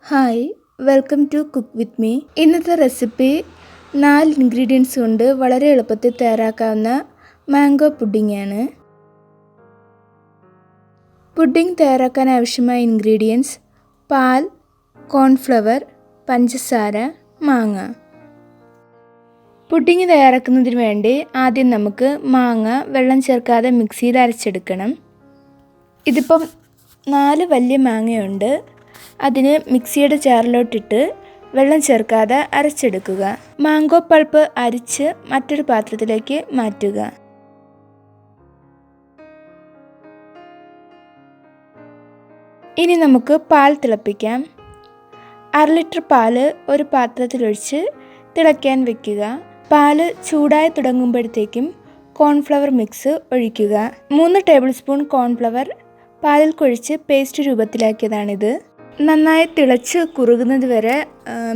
Hi welcome to cook with me. ഇന്നത്തെ recipe 4 ingredients കൊണ്ട് വളരെ എളുപ്പത്തിൽ തയ്യാറാക്കാവുന്ന മാംഗോ പുഡിംഗ് ആണ്. പുഡിംഗ് തയ്യാറാക്കാൻ ആവശ്യമായ ഇൻഗ്രീഡിയൻസ്: പാൽ, കോൺഫ്ലവർ, പഞ്ചസാര, മാങ്ങ. പുഡിംഗ് തയ്യാറാക്കുന്നതിന് വേണ്ടി ആദ്യം നമുക്ക് മാങ്ങ വെള്ളം ചേർക്കാതെ മിക്സിയിൽ അരച്ചെടുക്കണം. ഇതിപ്പം 4 വലിയ മാങ്ങയുണ്ട്. അതിന് മിക്സിയുടെ ജാറിലോട്ടിട്ട് വെള്ളം ചേർക്കാതെ അരച്ചെടുക്കുക. മാംഗോ പൾപ്പ് അരിച്ച് മറ്റൊരു പാത്രത്തിലേക്ക് മാറ്റുക. ഇനി നമുക്ക് പാൽ തിളപ്പിക്കാം. 1/2 ലിറ്റർ പാല് ഒരു പാത്രത്തിലൊഴിച്ച് തിളയ്ക്കാൻ വെക്കുക. പാല് ചൂടായി തുടങ്ങുമ്പോഴത്തേക്കും കോൺഫ്ലവർ മിക്സ് ഒഴിക്കുക. 3 ടേബിൾ സ്പൂൺ കോൺഫ്ലവർ പാലിൽ കുഴച്ച് പേസ്റ്റ് രൂപത്തിലാക്കിയതാണിത്. നന്നായി തിളച്ച് കുറുകുന്നത് വരെ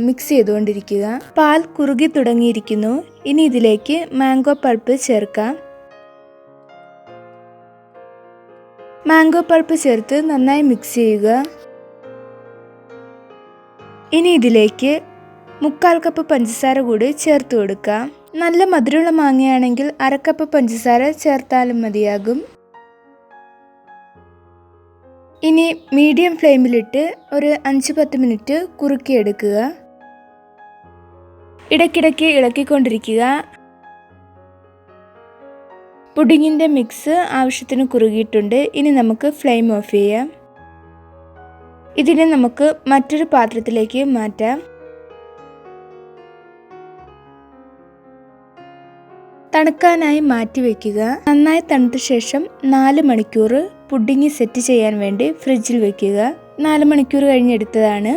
മിക്സ് ചെയ്തുകൊണ്ടിരിക്കുക. പാൽ കുറുകി തുടങ്ങിയിരിക്കുന്നു. ഇനി ഇതിലേക്ക് മാംഗോ പൾപ്പ് ചേർക്കാം. മാംഗോ പൾപ്പ് ചേർത്ത് നന്നായി മിക്സ് ചെയ്യുക. ഇനി ഇതിലേക്ക് 1/4 കപ്പ് പഞ്ചസാര കൂടി ചേർത്ത് കൊടുക്കാം. നല്ല മധുരമുള്ള മാങ്ങയാണെങ്കിൽ 1/2 കപ്പ് പഞ്ചസാര ചേർത്താലും മതിയാകും. ഇനി മീഡിയം ഫ്ലെയിമിലിട്ട് ഒരു 5-10 മിനിറ്റ് കുറുക്കിയെടുക്കുക. ഇടയ്ക്കിടയ്ക്ക് ഇളക്കിക്കൊണ്ടിരിക്കുക. പുഡിങ്ങിൻ്റെ മിക്സ് ആവശ്യത്തിന് കുറുകിയിട്ടുണ്ട്. ഇനി നമുക്ക് ഫ്ലെയിം ഓഫ് ചെയ്യാം. ഇതിനെ നമുക്ക് മറ്റൊരു പാത്രത്തിലേക്ക് മാറ്റാം. തണുക്കാനായി മാറ്റി വയ്ക്കുക. നന്നായി തണുത്ത ശേഷം 4 മണിക്കൂർ പുഡിംഗ് സെറ്റ് ചെയ്യാൻ വേണ്ടി ഫ്രിഡ്ജിൽ വയ്ക്കുക. 4 മണിക്കൂർ കഴിഞ്ഞെടുത്തതാണ്.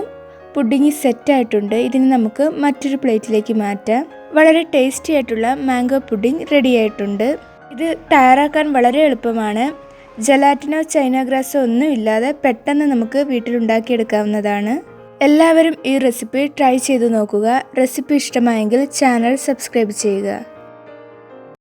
പുഡിംഗ് സെറ്റായിട്ടുണ്ട്. ഇതിന് നമുക്ക് മറ്റൊരു പ്ലേറ്റിലേക്ക് മാറ്റാം. വളരെ ടേസ്റ്റി ആയിട്ടുള്ള മാംഗോ പുഡിംഗ് റെഡി ആയിട്ടുണ്ട്. ഇത് തയ്യാറാക്കാൻ വളരെ എളുപ്പമാണ്. ജലാറ്റിനോ ചൈന ഗ്രാസോ ഒന്നും ഇല്ലാതെ പെട്ടെന്ന് നമുക്ക് വീട്ടിലുണ്ടാക്കിയെടുക്കാവുന്നതാണ്. എല്ലാവരും ഈ റെസിപ്പി ട്രൈ ചെയ്ത് നോക്കുക. റെസിപ്പി ഇഷ്ടമായെങ്കിൽ ചാനൽ സബ്സ്ക്രൈബ് ചെയ്യുക.